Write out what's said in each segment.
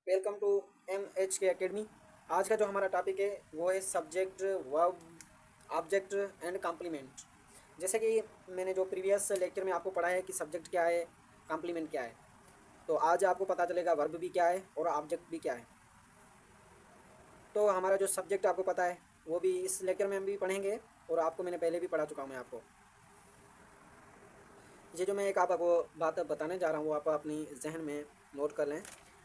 Welcome to MHK academy. आज का जो हमारा टॉपिक है वो है subject, verb, object and complement. जैसे कि मैंने जो प्रीवियस लेक्चर में आपको पढ़ा है कि सब्जेक्ट क्या है, कॉम्प्लीमेंट क्या है, तो आज आपको पता चलेगा वर्ब भी क्या है और ऑब्जेक्ट भी क्या है। तो हमारा जो सब्जेक्ट आपको पता है वो भी इस लेक्चर में हम भी पढ़ेंगे और आपको मैंने पहले भी पढ़ा चुका हूँ मैं आपको। ये जो मैं एक आपको बात बताने जा रहा हूँ वो आप अपनी जहन में नोट कर लें।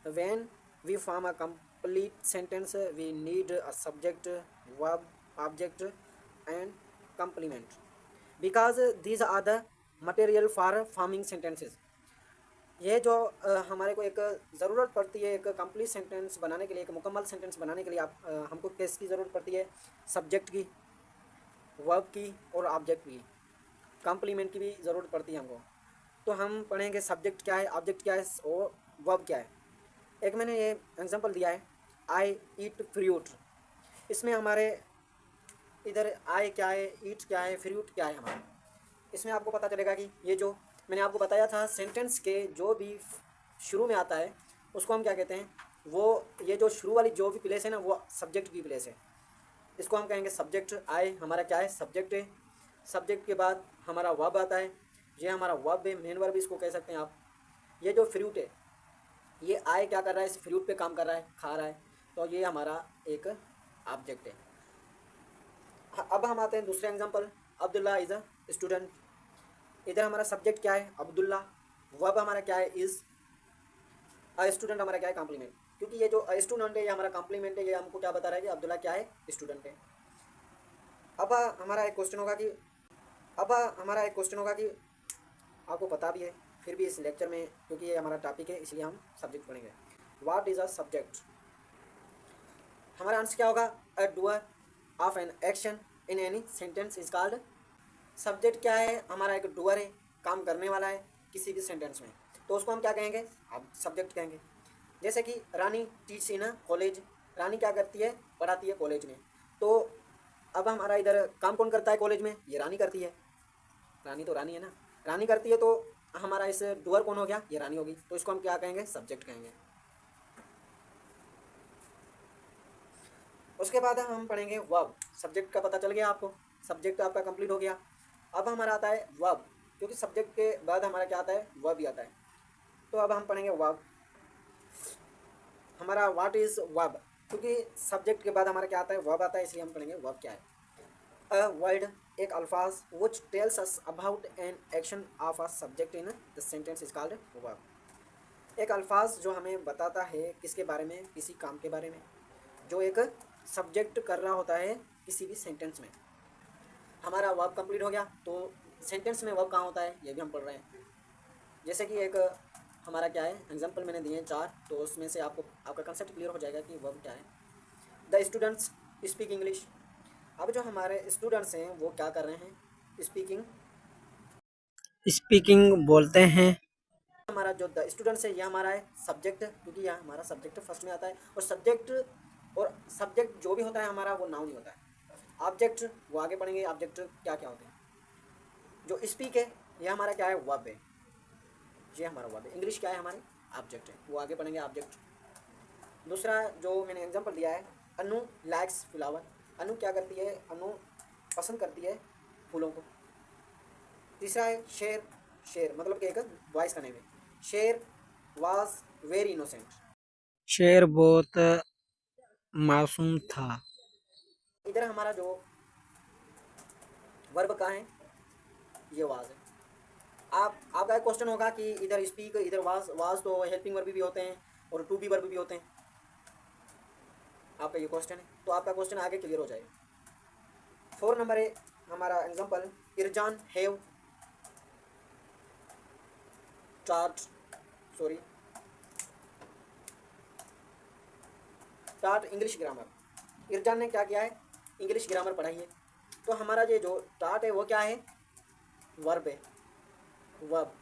When we form a complete sentence we need a subject, verb, object and complement because these are the material for forming sentences. ये जो हमारे को एक ज़रूरत पड़ती है एक कंप्लीट सेंटेंस बनाने के लिए, एक मुकम्मल सेंटेंस बनाने के लिए हमको किसकी ज़रूरत पड़ती है? सब्जेक्ट की, वर्ब की और ऑब्जेक्ट की, कॉम्प्लीमेंट की भी ज़रूरत पड़ती है हमको। तो हम पढ़ेंगे सब्जेक्ट क्या है, ऑब्जेक्ट क्या है और वर्ब क्या है। एक मैंने ये एग्जांपल दिया है, आई ईट फ्रूट। इसमें हमारे इधर आई क्या है, ईट क्या है, फ्रूट क्या है हमारा, इसमें आपको पता चलेगा कि ये जो मैंने आपको बताया था सेंटेंस के जो भी शुरू में आता है उसको हम क्या कहते हैं, वो ये जो शुरू वाली जो भी प्लेस है ना वो सब्जेक्ट की प्लेस है। इसको हम कहेंगे सब्जेक्ट। आई हमारा क्या है, सब्जेक्ट है। सब्जेक्ट के बाद हमारा वर्ब आता है, ये हमारा वर्ब है, मेन वर्ब इसको कह सकते हैं आप। ये जो फ्रूट है, ये आई क्या कर रहा है, इस फ्रूट पे काम कर रहा है, खा रहा है, तो ये हमारा एक ऑब्जेक्ट है। अब हम आते हैं दूसरे example, Abdullah is a student. इधर हमारा सब्जेक्ट क्या है, अब्दुल्ला। वर्ब हमारा क्या है, इज़। स्टूडेंट हमारा क्या है, कॉम्प्लीमेंट। क्योंकि ये जो स्टूडेंट है ये हमारा कॉम्प्लीमेंट है, ये हमको क्या बता रहा है कि अब्दुल्ला क्या है, स्टूडेंट है। अब हमारा एक क्वेश्चन होगा कि अब हमारा एक क्वेश्चन होगा कि आपको पता भी है फिर भी इस लेक्चर में, क्योंकि ये हमारा टॉपिक है इसलिए हम सब्जेक्ट पढ़ेंगे। What is a subject? हमारा आंसर क्या होगा, a doer of an action in any sentence is called. Subject क्या है, हमारा एक डूअर है, काम करने वाला है किसी भी सेंटेंस में, तो उसको हम क्या कहेंगे, आप सब्जेक्ट कहेंगे। जैसे कि रानी टीच इन कॉलेज, रानी क्या करती है, पढ़ाती है कॉलेज में। तो अब हमारा इधर काम कौन करता है कॉलेज में, ये रानी करती है। रानी तो रानी है ना, रानी करती है, तो हमारा इस डूअर कौन हो गया, ये रानी होगी, तो इसको हम क्या कहेंगे, सब्जेक्ट कहेंगे। उसके बाद हम पढ़ेंगे वर्ब। सब्जेक्ट का पता चल गया आपको, सब्जेक्ट आपका कंप्लीट हो गया। अब हमारा आता है वर्ब, क्योंकि सब्जेक्ट के बाद हमारा क्या आता है, वर्ब भी आता है। तो अब हम पढ़ेंगे वर्ब। हमारा व्हाट इज़ वर्ब, क्योंकि सब्जेक्ट के बाद हमारा क्या आता है, वर्ब आता है, इसलिए हम पढ़ेंगे वर्ब क्या है। अ वर्ड, एक अल्फाज which tells us about an action of a subject in the sentence is called verb. एक अल्फाज जो हमें बताता है किसके बारे में, किसी काम के बारे में, जो एक सब्जेक्ट कर रहा होता है किसी भी सेंटेंस में। हमारा वर्ब कंप्लीट हो गया, तो सेंटेंस में वर्ब कहाँ होता है ये भी हम पढ़ रहे हैं। जैसे कि एक हमारा क्या है, एग्जांपल मैंने दिए हैं 4, तो उसमें से आपको आपका कंसेप्ट क्लियर हो जाएगा कि वर्ब क्या है। The students speak English. अब जो हमारे स्टूडेंट्स हैं वो क्या कर रहे हैं, स्पीकिंग स्पीकिंग बोलते हैं। हमारा जो द स्टूडेंट्स है ये हमारा है सब्जेक्ट, क्योंकि यह हमारा सब्जेक्ट फर्स्ट में आता है। और सब्जेक्ट जो भी होता है हमारा वो नाउन ही होता है। ऑब्जेक्ट वो आगे पढ़ेंगे, ऑब्जेक्ट क्या क्या होते हैं। जो स्पीक है ये हमारा क्या है, वर्ब है, ये हमारा वर्ब है। इंग्लिश क्या है, हमारे ऑब्जेक्ट है, वो आगे पढ़ेंगे ऑब्जेक्ट। दूसरा जो मैंने एग्जांपल दिया है, अनु लाइक्स फ्लावर। अनु क्या करती है, अनु पसंद करती है फूलों को। तीसरा है शेर। शेर मतलब कि एक वॉइस का नेम है। शेर वाज वेरी इनोसेंट। शेर बहुत मासूम था। इधर हमारा जो वर्ब का है ये वाज है। आपका एक क्वेश्चन होगा कि इधर स्पीक, इधर वाज। वाज तो हेल्पिंग वर्ब भी होते हैं और टू बी वर्ब भी होते हैं। आपका ये क्वेश्चन है, तो आपका क्वेश्चन आगे क्लियर हो जाएगा। 4 नंबर है हमारा एग्जांपल, इरजान हैव टाट टाट इंग्लिश ग्रामर। इरजान ने क्या किया है, इंग्लिश ग्रामर पढ़ाई है। तो हमारा ये जो टाट है वो क्या है, वर्ब है, वर्ब।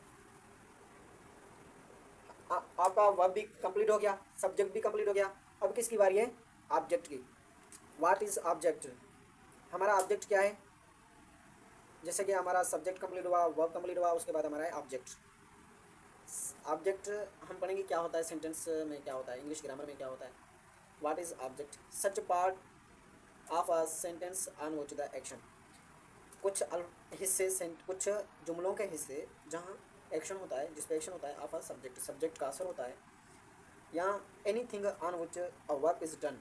आपका वर्ब भी कंप्लीट हो गया, सब्जेक्ट भी कंप्लीट हो गया। अब किसकी बारी है, ऑब्जेक्ट की। What is object? हमारा ऑब्जेक्ट क्या है, जैसे कि हमारा सब्जेक्ट कंप्लीट हुआ, वर्ब कंप्लीट हुआ, उसके बाद हमारा है ऑब्जेक्ट। ऑब्जेक्ट हम पढ़ेंगे क्या होता है सेंटेंस में, क्या होता है इंग्लिश ग्रामर में, क्या होता है। What is object? Such part of a sentence on which the action, कुछ हिस्से कुछ जुमलों के हिस्से जहाँ एक्शन होता है, जिस पे एक्शन होता है, ऑफ अ सब्जेक्ट, सब्जेक्ट का असर होता है, या any thing on which a work is done,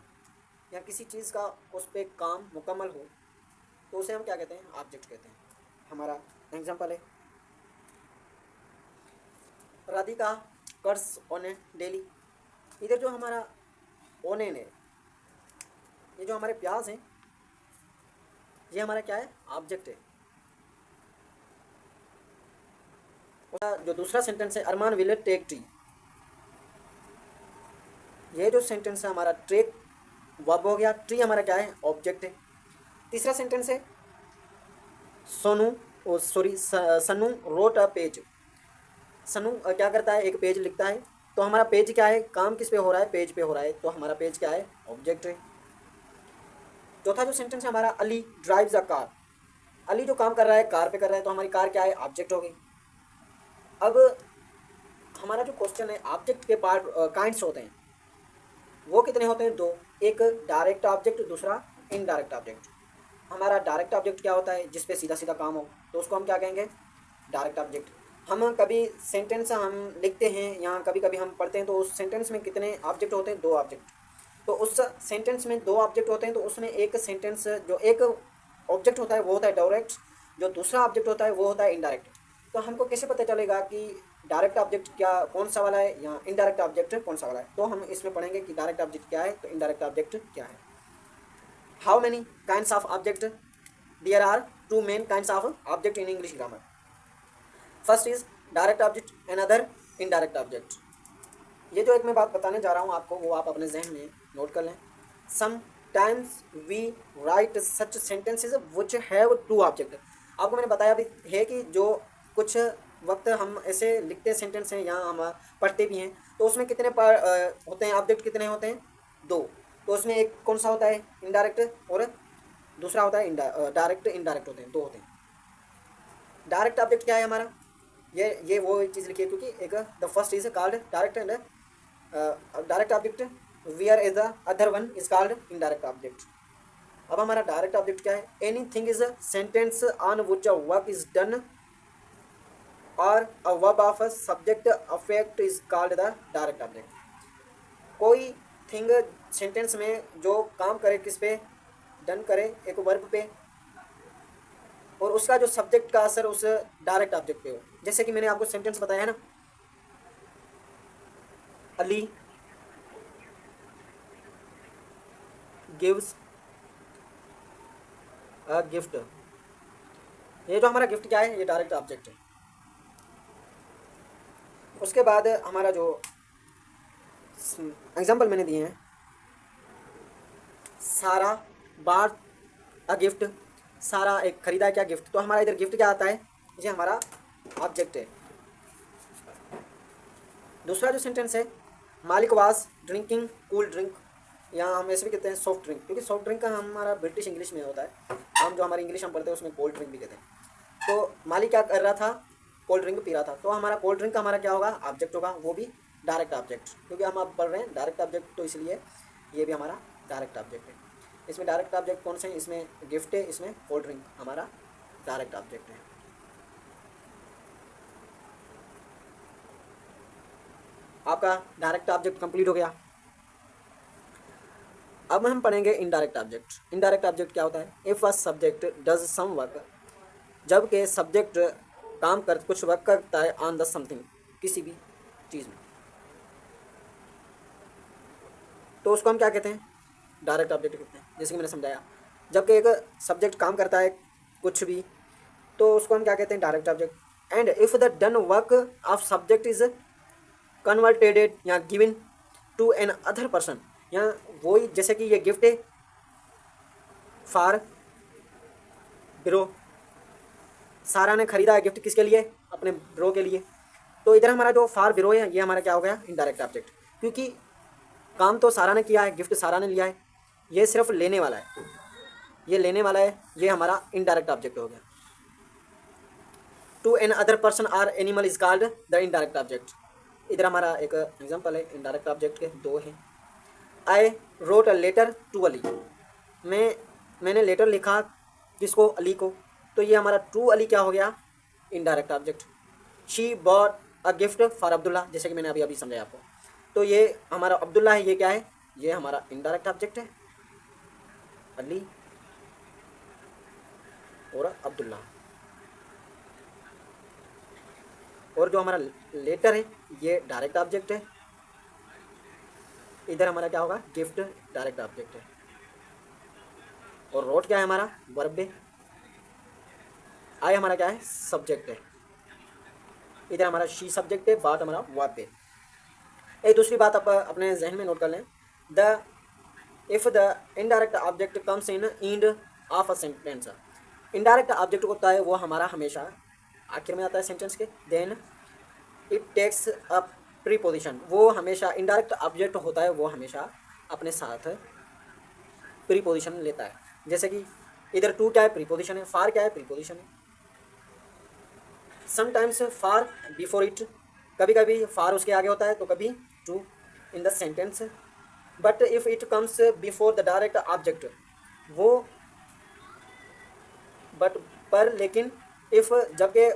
या किसी चीज़ का उस पर काम मुकम्मल हो, तो उसे हम क्या कहते हैं? ऑब्जेक्ट कहते हैं। हमारा एग्जाम्पल है राधिका कर्स ऑन ए डेली। इधर जो हमारा ओनेन है, ये जो हमारे प्याज हैं, ये हमारा क्या है? ऑब्जेक्ट है। और जो दूसरा सेंटेंस है अरमान विल टेक टी, ये जो सेंटेंस है हमारा टेक वर्ब हो गया, ट्री हमारा क्या है? ऑब्जेक्ट है। तीसरा सेंटेंस है Sonu oh sorry Sannu wrote a page. Sannu क्या करता है? एक पेज लिखता है। तो हमारा पेज क्या है? काम किस पे हो रहा है? पेज पे हो रहा है, तो हमारा पेज क्या है? ऑब्जेक्ट है। चौथा जो सेंटेंस है हमारा Ali drives a car. Ali जो काम कर रहा है कार पे कर रहा है, तो हमारी कार क्या है? ऑब्जेक्ट हो गई। अब हमारा जो क्वेश्चन है, ऑब्जेक्ट के पार्ट काइंड्स होते हैं, वो कितने होते हैं? दो। एक डायरेक्ट ऑब्जेक्ट, दूसरा इनडायरेक्ट ऑब्जेक्ट। हमारा डायरेक्ट ऑब्जेक्ट क्या होता है? जिसपे सीधा सीधा काम हो, तो उसको हम क्या कहेंगे? Direct object. हम कभी सेंटेंस हम लिखते हैं या कभी कभी हम पढ़ते हैं, तो उस सेंटेंस में कितने ऑब्जेक्ट होते हैं? दो ऑब्जेक्ट। तो उस सेंटेंस में दो ऑब्जेक्ट होते हैं, तो उसमें एक सेंटेंस जो एक ऑब्जेक्ट होता है वो होता है डायरेक्ट, जो दूसरा ऑब्जेक्ट होता है वो होता है इनडायरेक्ट। तो हमको कैसे पता चलेगा कि डायरेक्ट ऑब्जेक्ट क्या कौन सा वाला है या इनडायरेक्ट ऑब्जेक्ट कौन सा वाला है? तो हम इसमें पढ़ेंगे कि डायरेक्ट ऑब्जेक्ट क्या है, तो इनडायरेक्ट ऑब्जेक्ट क्या है। How many kinds of object? There are two main kinds of object in English grammar. First is direct object and other indirect object. ये जो एक मैं बात बताने जा रहा हूँ आपको, वो आप अपने जहन में नोट कर लें। Sometimes we write such sentences which have two object. आपको मैंने बताया भी है कि जो कुछ वक्त हम ऐसे लिखते हैं सेंटेंस हैं या हम पढ़ते भी हैं, तो उसमें कितने होते हैं ऑब्जेक्ट? कितने होते हैं? दो। तो उसमें एक कौन सा होता है? इनडायरेक्ट, और दूसरा होता है डायरेक्ट। इनडायरेक्ट होते हैं, दो होते हैं। डायरेक्ट ऑब्जेक्ट क्या है हमारा? ये वो चीज़ लिखी है, क्योंकि एक the first is called direct and direct object, where is the other one is called indirect object. अब हमारा डायरेक्ट ऑब्जेक्ट क्या है? Anything is a sentence on which a work is done और a verb of a subject affect is called the direct object. कोई thing sentence में जो काम करे, किस पे? डन करे, एक वर्ब पे, और उसका जो सब्जेक्ट का असर उस डायरेक्ट ऑब्जेक्ट पे हो। जैसे कि मैंने आपको सेंटेंस बताया है ना, अली गिव्स अ गिफ्ट। ये जो हमारा गिफ्ट क्या है? ये डायरेक्ट ऑब्जेक्ट है। उसके बाद हमारा जो एग्जांपल मैंने दिए हैं, सारा बार अ गिफ्ट। सारा एक खरीदा क्या? गिफ्ट। तो हमारा इधर गिफ्ट क्या आता है? ये हमारा ऑब्जेक्ट है। दूसरा जो सेंटेंस है, मालिक वाज ड्रिंकिंग कूल ड्रिंक, या हम ऐसे भी कहते हैं सॉफ्ट ड्रिंक, क्योंकि सॉफ्ट ड्रिंक का हमारा ब्रिटिश इंग्लिश में होता है। हम जो हमारी इंग्लिश हम पढ़ते हैं उसमें कोल्ड ड्रिंक भी कहते हैं। तो मालिक क्या कर रहा था? कोल्ड ड्रिंक पी रहा था। तो हमारा कोल्ड ड्रिंक का हमारा क्या होगा? ऑब्जेक्ट होगा, वो भी डायरेक्ट ऑब्जेक्ट, क्योंकि हम अब पढ़ रहे हैं डायरेक्ट ऑब्जेक्ट, तो इसलिए ये भी हमारा डायरेक्ट ऑब्जेक्ट है। इसमें डायरेक्ट ऑब्जेक्ट कौन से हैं? इसमें गिफ्ट है, इसमें कोल्ड ड्रिंक हमारा डायरेक्ट ऑब्जेक्ट है। आपका डायरेक्ट ऑब्जेक्ट कंप्लीट हो गया। अब हम पढ़ेंगे इनडायरेक्ट ऑब्जेक्ट। इनडायरेक्ट ऑब्जेक्ट क्या होता है? If a subject does some work, जबकि सब्जेक्ट काम कर कुछ वर्क करता है ऑन द समथिंग, किसी भी चीज़ में, तो उसको हम क्या कहते हैं? डायरेक्ट ऑब्जेक्ट कहते हैं। जैसे कि मैंने समझाया, जबकि एक सब्जेक्ट काम करता है कुछ भी, तो उसको हम क्या कहते हैं? Direct object. And if the done work of subject is converted या given to N other person, या वही जैसे कि ये गिफ्ट है फॉर ब्रो, सारा ने खरीदा है गिफ्ट किसके लिए? अपने ब्रो के लिए। तो इधर हमारा जो फार ब्रो है, ये हमारा क्या हो गया? इनडायरेक्ट ऑब्जेक्ट, क्योंकि काम तो सारा ने किया है, गिफ्ट सारा ने लिया है, ये सिर्फ लेने वाला है, ये लेने वाला है, ये हमारा इनडायरेक्ट ऑब्जेक्ट हो गया। To N other person or animal is called the indirect object. इधर हमारा एक एग्जांपल है इनडायरेक्ट ऑब्जेक्ट के, दो हैं। I wrote a letter to Ali, मैंने लेटर लिखा किसको, अली को, तो ये हमारा टू अली क्या हो गया, indirect object. She bought a gift for Abdullah, जैसे कि मैंने अभी अभी समझाया आपको, तो ये हमारा अब्दुल्ला है, ये क्या है, ये हमारा इनडायरेक्ट ऑब्जेक्ट है, अली और अब्दुल्ला। और जो हमारा लेटर है ये डायरेक्ट ऑब्जेक्ट है, इधर हमारा क्या होगा, गिफ्ट डायरेक्ट ऑब्जेक्ट है। और रोट क्या है हमारा, वर्ब है। आई हमारा क्या है, सब्जेक्ट है। इधर हमारा शी सब्जेक्ट है, बाट हमारा वर्ब है। एक दूसरी बात आप अपने जहन में नोट कर लें, the if the indirect object comes in end of a sentence, indirect object होता है वो हमारा हमेशा आखिर में आता है सेंटेंस के, then it takes a preposition, वो हमेशा इनडायरेक्ट ऑब्जेक्ट होता है वो हमेशा अपने साथ प्रीपोजिशन लेता है। जैसे कि इधर टू क्या है, प्रीपोजिशन है, फार क्या है, प्रीपोजिशन है। समटाइम्स फार बिफोर इट, कभी कभी फार उसके आगे होता है तो कभी to in the sentence. But if it comes before the direct object, वो बट पर लेकिन इफ जबकि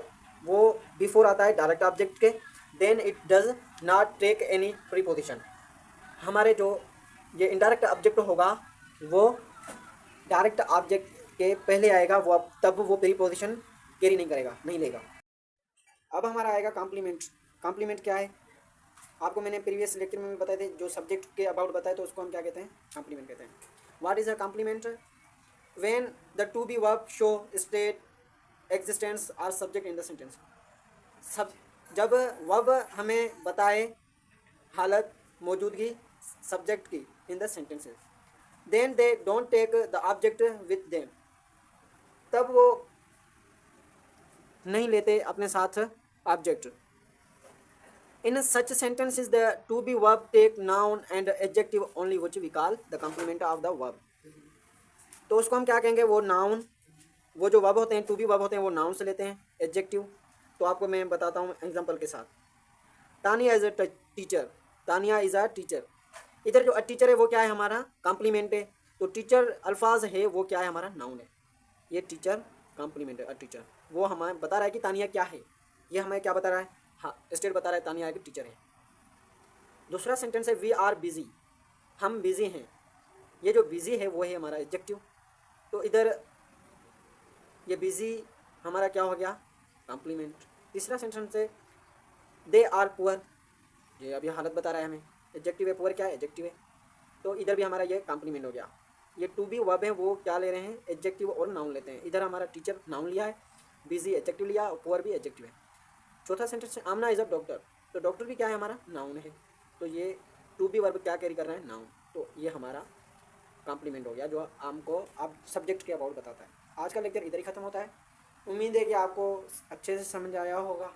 वो बिफोर आता है डायरेक्ट ऑब्जेक्ट के, then it does not take any preposition, हमारे जो ये इनडायरेक्ट ऑब्जेक्ट होगा वो डायरेक्ट ऑब्जेक्ट के पहले आएगा, वो तब वो प्रीपोजिशन कैरी नहीं करेगा, नहीं लेगा। अब हमारा आएगा कॉम्प्लीमेंट। कॉम्प्लीमेंट क्या है, आपको मैंने प्रीवियस लेक्चर में भी बताए थे, जो सब्जेक्ट के अबाउट बताए तो उसको हम क्या कहते हैं, कॉम्प्लीमेंट कहते हैं। What is a complement, when the to be verb show state existence or subject in the sentence, सब जब वर्ब हमें बताए हालत मौजूदगी सब्जेक्ट की in the sentences, then they don't take the object with them, तब वो नहीं लेते अपने साथ object. In such sentences, the to be verb take noun and adjective only, which we call the complement of the verb. तो उसको हम क्या कहेंगे, वो नाउन, वो जो वर्ब होते हैं टू बी वर्ब होते हैं वो नाउन से लेते हैं, एडजेक्टिव तो आपको मैं बताता हूँ एग्जांपल के साथ। Tania is a teacher, Tania is a teacher, इधर जो टीचर है वो क्या है, हमारा कॉम्प्लीमेंट है, तो टीचर अल्फाज है वो क्या है, हमारा नाउन है, ये टीचर कॉम्प्लीमेंट है, टीचर वो हमें बता रहा है कि तानिया क्या है, ये हमें क्या बता रहा है, हाँ स्टेट बता रहा है तानिया की टीचर है। दूसरा सेंटेंस है वी आर बिजी, हम बिजी हैं, ये जो बिजी है वो है हमारा एडजेक्टिव, तो इधर ये बिजी हमारा क्या हो गया, कॉम्प्लीमेंट। तीसरा सेंटेंस है दे आर पुअर, ये अभी हालत बता रहा है हमें, एडजेक्टिव है, पुअर क्या है, एडजेक्टिव है, तो इधर भी हमारा ये कॉम्प्लीमेंट हो गया। ये टू बी वर्ब है वो क्या ले रहे हैं, एडजेक्टिव और नाउन लेते हैं, इधर हमारा टीचर नाउन लिया है, बिजी एडजेक्टिव लिया और पुअर भी एडजेक्टिव है। चौथा सेंटेंस है आमना इज अ डॉक्टर, तो डॉक्टर भी क्या है, हमारा नाउन है, तो ये टू बी वर्ब क्या कैरी कर रहे हैं, नाउन, तो ये हमारा कॉम्प्लीमेंट हो गया जो आपको आप सब्जेक्ट के अबाउट बताता है। आज का लेक्चर इधर ही ख़त्म होता है, उम्मीद है कि आपको अच्छे से समझ आया होगा।